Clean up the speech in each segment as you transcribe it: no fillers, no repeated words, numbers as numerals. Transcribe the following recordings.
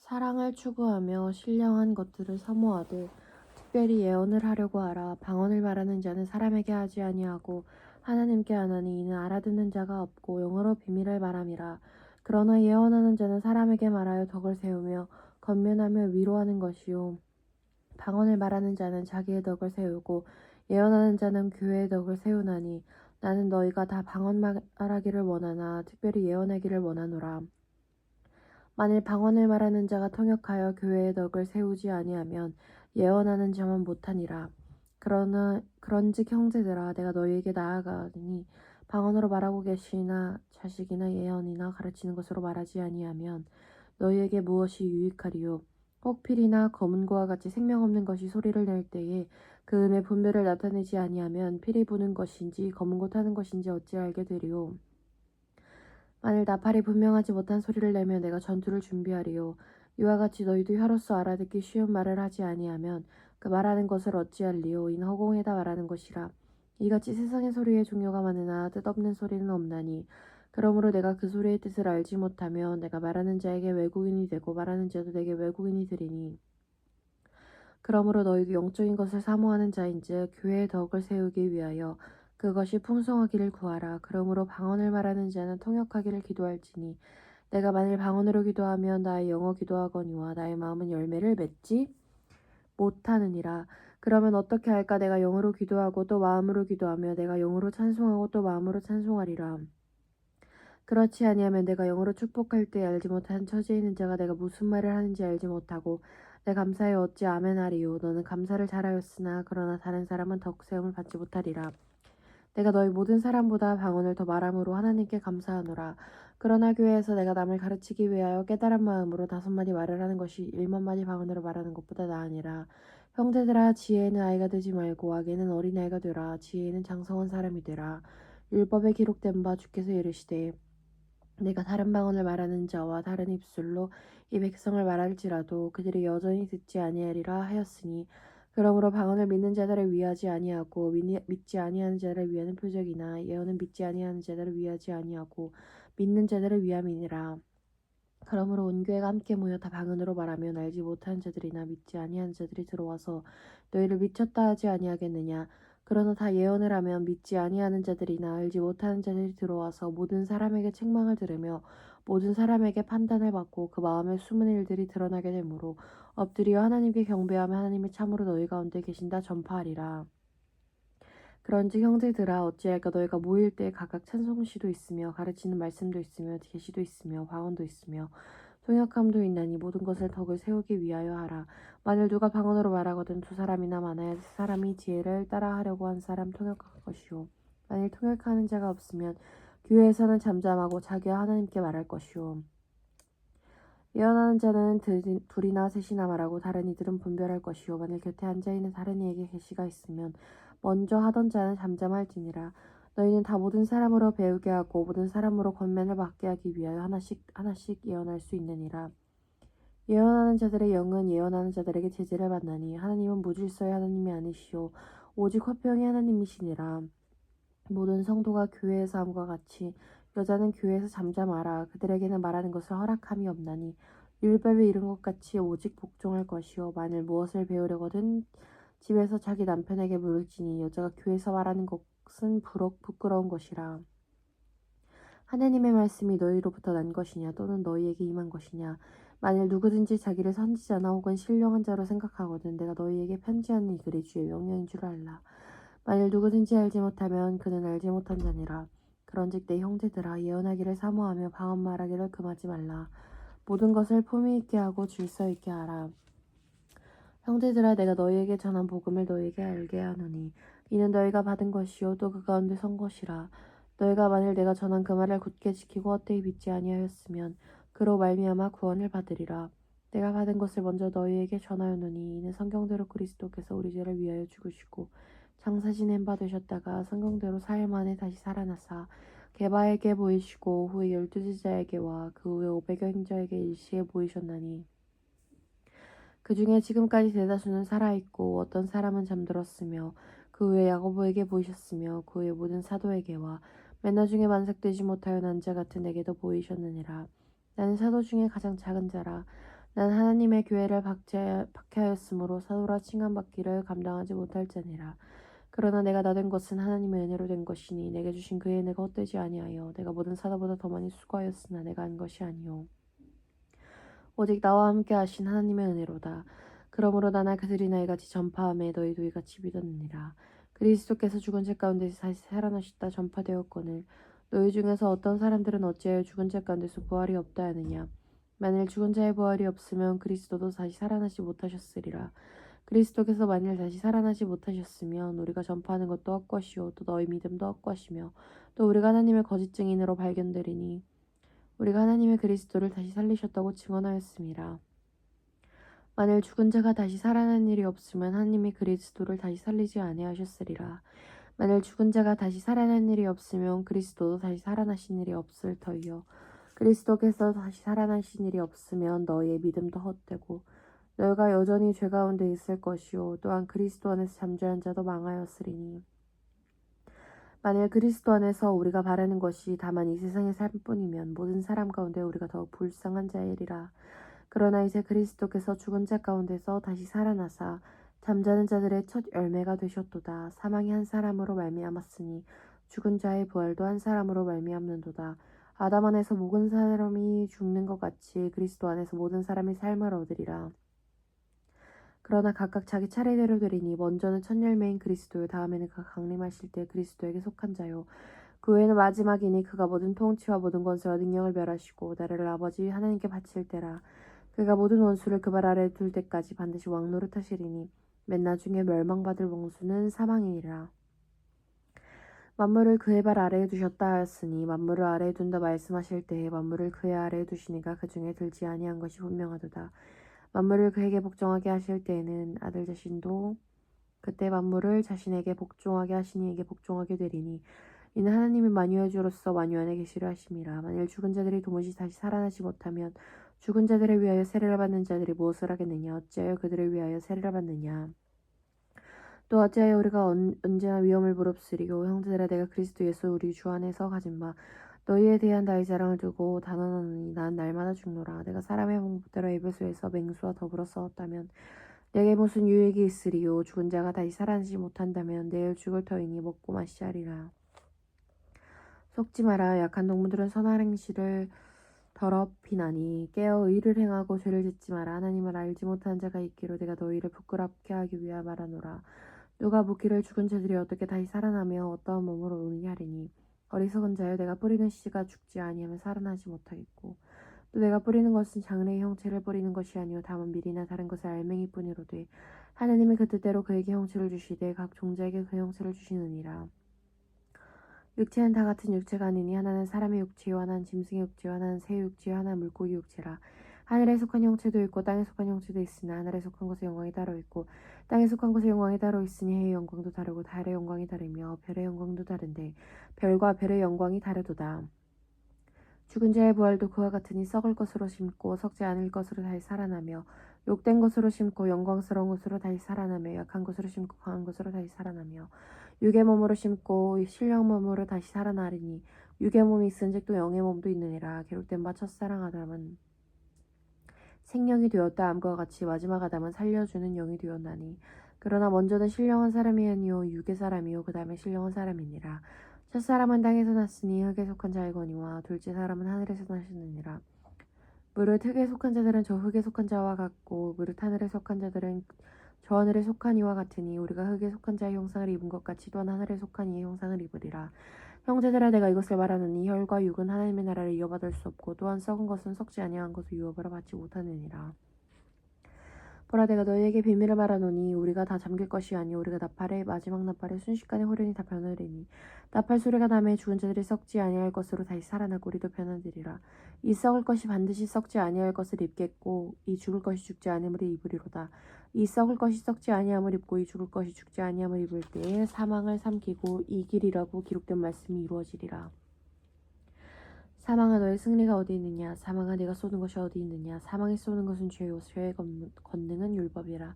사랑을 추구하며 신령한 것들을 사모하되 특별히 예언을 하려고 하라. 방언을 말하는 자는 사람에게 하지 아니하고 하나님께 하나니 이는 알아듣는 자가 없고 영어로 비밀을 말함이라. 그러나 예언하는 자는 사람에게 말하여 덕을 세우며 건면하며 위로하는 것이요 방언을 말하는 자는 자기의 덕을 세우고 예언하는 자는 교회의 덕을 세우나니 나는 너희가 다 방언 말하기를 원하나 특별히 예언하기를 원하노라. 만일 방언을 말하는 자가 통역하여 교회의 덕을 세우지 아니하면 예언하는 자만 못하니라. 그러나 그런즉 형제들아 내가 너희에게 나아가니 방언으로 말하고 계시나 자식이나 예언이나 가르치는 것으로 말하지 아니하면 너희에게 무엇이 유익하리요. 혹 필이나 검은고와 같이 생명 없는 것이 소리를 낼 때에 그 음의 분별을 나타내지 아니하면 필이 부는 것인지 검은고 타는 것인지 어찌 알게 되리요. 만일 나팔이 분명하지 못한 소리를 내며 내가 전투를 준비하리요. 이와 같이 너희도 혀로서 알아듣기 쉬운 말을 하지 아니하면 그 말하는 것을 어찌할리요. 이는 허공에다 말하는 것이라. 이같이 세상의 소리에 종류가 많으나 뜻없는 소리는 없나니 그러므로 내가 그 소리의 뜻을 알지 못하면 내가 말하는 자에게 외국인이 되고 말하는 자도 내게 외국인이 되리니 그러므로 너희도 영적인 것을 사모하는 자인즉 교회의 덕을 세우기 위하여 그것이 풍성하기를 구하라. 그러므로 방언을 말하는 자는 통역하기를 기도할지니 내가 만일 방언으로 기도하면 나의 영어 기도하거니와 나의 마음은 열매를 맺지 못하느니라. 그러면 어떻게 할까? 내가 영으로 기도하고 또 마음으로 기도하며 내가 영으로 찬송하고 또 마음으로 찬송하리라. 그렇지 아니하면 내가 영으로 축복할 때 알지 못한 처지에 있는 자가 내가 무슨 말을 하는지 알지 못하고 내 감사에 어찌 아멘하리요. 너는 감사를 잘하였으나 그러나 다른 사람은 덕세움을 받지 못하리라. 내가 너희 모든 사람보다 방언을 더 말함으로 하나님께 감사하노라. 그러나 교회에서 내가 남을 가르치기 위하여 깨달은 마음으로 5마디 말을 하는 것이 1만 마디 방언으로 말하는 것보다 나으니라. 형제들아 지혜는 아이가 되지 말고 악에는 어린아이가 되라. 지혜는 장성한 사람이 되라. 율법에 기록된 바 주께서 이르시되 내가 다른 방언을 말하는 자와 다른 입술로 이 백성을 말할지라도 그들이 여전히 듣지 아니하리라 하였으니 그러므로 방언을 믿는 자들을 위하지 아니하고 믿지 아니하는 자들을 위하는 표적이나 예언은 믿지 아니하는 자들을 위하지 아니하고 믿는 자들을 위함이니라. 그러므로 온 교회가 함께 모여 다 방언으로 말하면 알지 못하는 자들이나 믿지 아니하는 자들이 들어와서 너희를 미쳤다 하지 아니하겠느냐. 그러나 다 예언을 하면 믿지 아니하는 자들이나 알지 못하는 자들이 들어와서 모든 사람에게 책망을 들으며 모든 사람에게 판단을 받고 그 마음의 숨은 일들이 드러나게 되므로 엎드려 하나님께 경배하며 하나님이 참으로 너희 가운데 계신다 전파하리라. 그런즉 형제들아 어찌할까 너희가 모일 때 각각 찬송시도 있으며 가르치는 말씀도 있으며 계시도 있으며 방언도 있으며 통역함도 있나니 모든 것을 덕을 세우기 위하여 하라. 만일 누가 방언으로 말하거든 2사람이나 많아야 3사람이 지혜를 따라하려고 한 사람 통역할 것이요. 만일 통역하는 자가 없으면 교회에서는 잠잠하고 자기와 하나님께 말할 것이요. 예언하는 자는 둘이나 셋이나 말하고 다른 이들은 분별할 것이요. 만일 곁에 앉아있는 다른 이에게 계시가 있으면 먼저 하던 자는 잠잠할지니라. 너희는 다 모든 사람으로 배우게 하고 모든 사람으로 권면을 받게 하기 위하여 하나씩 하나씩 예언할 수 있느니라. 예언하는 자들의 영은 예언하는 자들에게 제재를 받나니 하나님은 무질서의 하나님이 아니시오 오직 화평의 하나님이시니라. 모든 성도가 교회에서 함과 같이 여자는 교회에서 잠잠하라. 그들에게는 말하는 것을 허락함이 없나니 율법에 이른 것 같이 오직 복종할 것이요. 만일 무엇을 배우려거든 집에서 자기 남편에게 물을지니 여자가 교회에서 말하는 것은 부끄러운 것이라. 하나님의 말씀이 너희로부터 난 것이냐 또는 너희에게 임한 것이냐. 만일 누구든지 자기를 선지자나 혹은 신령한 자로 생각하거든 내가 너희에게 편지하는 이 글이 주의 명령인 줄 알라. 만일 누구든지 알지 못하면 그는 알지 못한 자니라. 그런즉 내 형제들아 예언하기를 사모하며 방언 말하기를 금하지 말라. 모든 것을 품위 있게 하고 질서 있게 하라. 형제들아 내가 너희에게 전한 복음을 너희에게 알게 하노니 이는 너희가 받은 것이요 또 그 가운데 선 것이라. 너희가 만일 내가 전한 그 말을 굳게 지키고 헛되이 믿지 아니하였으면 그로 말미암아 구원을 받으리라. 내가 받은 것을 먼저 너희에게 전하였노니 이는 성경대로 그리스도께서 우리 죄를 위하여 죽으시고 장사지낸 바 되셨다가 성경대로 4일 만에 다시 살아나사 게바에게 보이시고 후에 12제자에게와 그 후에 500여 행자에게 일시에 보이셨나니 그 중에 지금까지 대다수는 살아있고 어떤 사람은 잠들었으며 그 후에 야고보에게 보이셨으며 그 후에 모든 사도에게와 맨나 중에 만삭되지 못하여 난 자 같은 내게도 보이셨느니라. 나는 사도 중에 가장 작은 자라. 난 하나님의 교회를 박해하였으므로 사도라 칭함받기를 감당하지 못할지니라. 그러나 내가 나된 것은 하나님의 은혜로 된 것이니 내게 주신 그의 은혜가 헛되지 아니하여 내가 모든 사도보다 더 많이 수고하였으나 내가 한 것이 아니요 오직 나와 함께 하신 하나님의 은혜로다. 그러므로 나나 그들이나 이같이 전파함에 너희도 이같이 믿었느니라. 그리스도께서 죽은 자 가운데서 다시 살아나셨다 전파되었거늘 너희 중에서 어떤 사람들은 어찌하여 죽은 자 가운데서 부활이 없다 하느냐. 만일 죽은 자의 부활이 없으면 그리스도도 다시 살아나지 못하셨으리라. 그리스도께서 만일 다시 살아나지 못하셨으면 우리가 전파하는 것도 헛것이요 또 너희 믿음도 헛것이며 또 우리가 하나님의 거짓 증인으로 발견되리니 우리가 하나님의 그리스도를 다시 살리셨다고 증언하였습니다. 만일 죽은 자가 다시 살아난 일이 없으면 하나님이 그리스도를 다시 살리지 아니하셨으리라. 만일 죽은 자가 다시 살아난 일이 없으면 그리스도도 다시 살아나신 일이 없을 터이요. 그리스도께서 다시 살아나신 일이 없으면 너희의 믿음도 헛되고 너희가 여전히 죄 가운데 있을 것이요 또한 그리스도 안에서 잠자는 자도 망하였으리니 만일 그리스도 안에서 우리가 바라는 것이 다만 이 세상의 삶뿐이면 모든 사람 가운데 우리가 더욱 불쌍한 자이리라. 그러나 이제 그리스도께서 죽은 자 가운데서 다시 살아나사 잠자는 자들의 첫 열매가 되셨도다. 사망이 한 사람으로 말미암았으니 죽은 자의 부활도 한 사람으로 말미암는도다. 아담 안에서 모든 사람이 죽는 것 같이 그리스도 안에서 모든 사람이 삶을 얻으리라. 그러나 각각 자기 차례대로 되리니 먼저는 첫 열매인 그리스도요 다음에는 그가 강림하실 때 그리스도에게 속한 자요 그 후에는 마지막이니 그가 모든 통치와 모든 권세와 능력을 멸하시고 나라를 아버지 하나님께 바칠 때라. 그가 모든 원수를 그 발 아래에 둘 때까지 반드시 왕노릇하시리니 맨 나중에 멸망받을 원수는 사망이니라. 만물을 그의 발 아래에 두셨다 하였으니 만물을 아래에 둔다 말씀하실 때에 만물을 그의 아래에 두시니가 그 중에 들지 아니한 것이 분명하도다. 만물을 그에게 복종하게 하실 때에는 아들 자신도 그때 만물을 자신에게 복종하게 하시니 에게 복종하게 되리니 이는 하나님이 만유의 주로서 만유 안에 계시려 하심이라. 만일 죽은 자들이 도무지 다시 살아나지 못하면 죽은 자들을 위하여 세례를 받는 자들이 무엇을 하겠느냐. 어찌하여 그들을 위하여 세례를 받느냐. 또 어찌하여 우리가 언제나 위험을 무릅쓰리고 형제들아 내가 그리스도 예수 우리 주 안에서 가진 바 너희에 대한 나의 자랑을 두고 단언하노니 난 날마다 죽노라. 내가 사람의 방법대로 에베소에서 맹수와 더불어 싸웠다면 내게 무슨 유익이 있으리요. 죽은 자가 다시 살아나지 못한다면 내일 죽을 터이니 먹고 마시자리라. 속지 마라. 약한 동무들은 선한 행실을 더럽히나니 깨어 의를 행하고 죄를 짓지 마라. 하나님을 알지 못하는 자가 있기로 내가 너희를 부끄럽게 하기 위하여 말하노라. 누가 묻기를 죽은 자들이 어떻게 다시 살아나며 어떠한 몸으로 오느냐 하리니 어리석은 자여 내가 뿌리는 씨가 죽지 아니하면 살아나지 못하겠고 또 내가 뿌리는 것은 장래의 형체를 뿌리는 것이 아니요 다만 밀이나 다른 것을 알맹이뿐이로되 하나님이 그 뜻대로 그에게 형체를 주시되 각 종자에게 그 형체를 주시느니라. 육체는 다 같은 육체가 아니니 하나는 사람의 육체요 하나는 짐승의 육체요 하나는 새의 육체요 하나는 물고기 육체라. 하늘에 속한 형체도 있고 땅에 속한 형체도 있으나 하늘에 속한 것의 영광이 따로 있고 땅에 속한 것의 영광이 따로 있으니 해의 영광도 다르고 달의 영광이 다르며 별의 영광도 다른데 별과 별의 영광이 다르도다. 죽은 자의 부활도 그와 같으니 썩을 것으로 심고 썩지 않을 것으로 다시 살아나며 욕된 것으로 심고 영광스러운 것으로 다시 살아나며 약한 것으로 심고 강한 것으로 다시 살아나며 육의 몸으로 심고 신령 몸으로 다시 살아나리니 육의 몸이 있은즉 또 영의 몸도 있느니라. 기록된 바 첫사랑 아담은 생명이 되었다 함과 같이 마지막 아담은 살려주는 영이 되었나니 그러나 먼저는 신령한 사람이 아니요 육의 사람이요 그 다음에 신령한 사람이니라. 첫사람은 땅에서 났으니 흙에 속한 자이거니와 둘째 사람은 하늘에서 나셨느니라. 무릇 흙에 속한 자들은 저 흙에 속한 자와 같고 무릇 하늘에 속한 자들은 저 하늘에 속한 이와 같으니 우리가 흙에 속한 자의 형상을 입은 것 같이 또한 하늘에 속한 이의 형상을 입으리라. 형제들아 내가 이것을 말하노니 혈과 육은 하나님의 나라를 이어받을 수 없고 또한 썩은 것은 썩지 아니한 것을 유업으로 받지 못하느니라. 보라 내가 너희에게 비밀을 말하노니 우리가 다 잠길 것이 아니오 우리가 나팔의 마지막 나팔에 순식간에 호련히 다 변하리니 나팔 소리가 나매 죽은 자들이 썩지 아니할 것으로 다시 살아나고 우리도 변하리라. 이 썩을 것이 반드시 썩지 아니할 것을 입겠고 이 죽을 것이 죽지 아니함을 입으리로다. 이 썩을 것이 썩지 아니함을 입고 이 죽을 것이 죽지 아니함을 입을 때에 사망을 삼키고 이길이라고 기록된 말씀이 이루어지리라. 사망아 너의 승리가 어디 있느냐. 사망아 네가 쏘는 것이 어디 있느냐. 사망이 쏘는 것은 죄요 죄의 권능은 율법이라.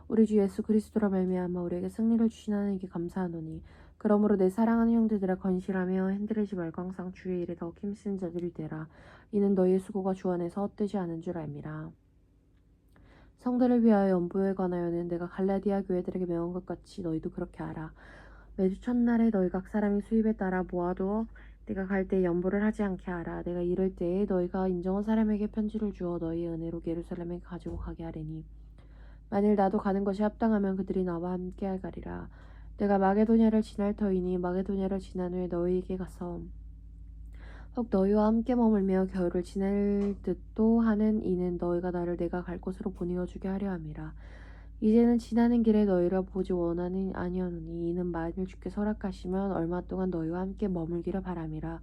우리 주 예수 그리스도로 말미암아 우리에게 승리를 주신 하나님께 감사하노니 그러므로 내 사랑하는 형제들아 건실하며 흔들리지 말고 항상 주의 일에 더욱 힘쓰는 자들이 되라. 이는 너희의 수고가 주 안에서 헛되지 않은 줄 알미라. 성도를 위하여 연보에 관하여는 내가 갈라디아 교회들에게 명한 것 같이 너희도 그렇게 하라. 매주 첫날에 너희 각 사람이 수입에 따라 모아두어 내가 갈 때 연보를 하지 않게 하라. 내가 이럴 때에 너희가 인정한 사람에게 편지를 주어 너희의 은혜로 예루살렘에 가지고 가게 하리니 만일 나도 가는 것이 합당하면 그들이 나와 함께 가리라. 내가 마게도냐를 지날 터이니 마게도냐를 지난 후에 너희에게 가서 혹 너희와 함께 머물며 겨울을 지낼 듯도 하는 이는 너희가 나를 내가 갈 곳으로 보내어 주게 하려 함이라. 이제는 지나는 길에 너희를 보지 원하는 아니하노니 이는 만일 주께 허락하시면 얼마 동안 너희와 함께 머물기를 바람이라.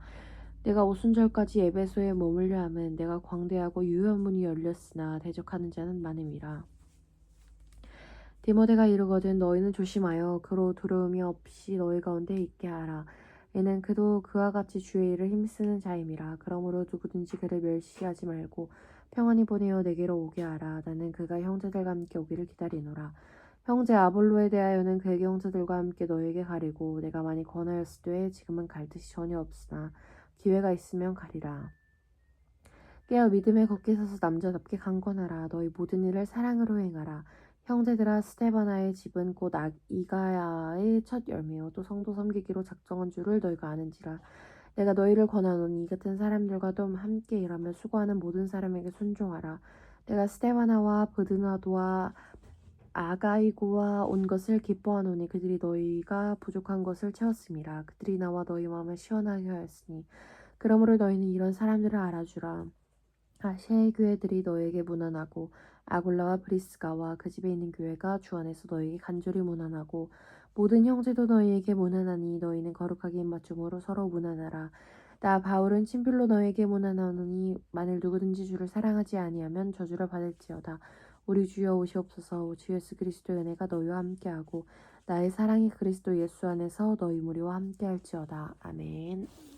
내가 오순절까지 에베소에 머물려 함은 내가 광대하고 유효한 문이 열렸으나 대적하는 자는 많음이라. 디모데가 이르거든 너희는 조심하여 그로 두려움이 없이 너희 가운데 있게 하라. 이는 그도 그와 같이 주의 일을 힘쓰는 자임이라. 그러므로 누구든지 그를 멸시하지 말고 평안히 보내어 내게로 오게 하라. 나는 그가 형제들과 함께 오기를 기다리노라. 형제 아볼로에 대하여는 그에게 형제들과 함께 너에게 가리고 내가 많이 권하였으되 지금은 갈 뜻이 전혀 없으나 기회가 있으면 가리라. 깨어 믿음에 걷게 서서 남자답게 강권하라. 너희 모든 일을 사랑으로 행하라. 형제들아 스테바나의 집은 곧 이가야의 첫 열매요 또 성도 섬기기로 작정한 줄을 너희가 아는지라. 내가 너희를 권하노니 이 같은 사람들과도 함께 일하며 수고하는 모든 사람에게 순종하라. 내가 스테바나와 브드나도와 아가이고와 온 것을 기뻐하노니 그들이 너희가 부족한 것을 채웠음이라. 그들이 나와 너희 마음을 시원하게 하였으니 그러므로 너희는 이런 사람들을 알아주라. 아시아의 교회들이 너에게 문안하고 아굴라와 브리스가와 그 집에 있는 교회가 주 안에서 너에게 간절히 문안하고 모든 형제도 너희에게 문안하니 너희는 거룩하게 입맞춤으로 서로 문안하라. 나 바울은 친필로 너에게 문안하노니 만일 누구든지 주를 사랑하지 아니하면 저주를 받을지어다. 우리 주여 오시옵소서. 주 예수 그리스도의 은혜가 너희와 함께하고 나의 사랑이 그리스도 예수 안에서 너희 무리와 함께할지어다. 아멘.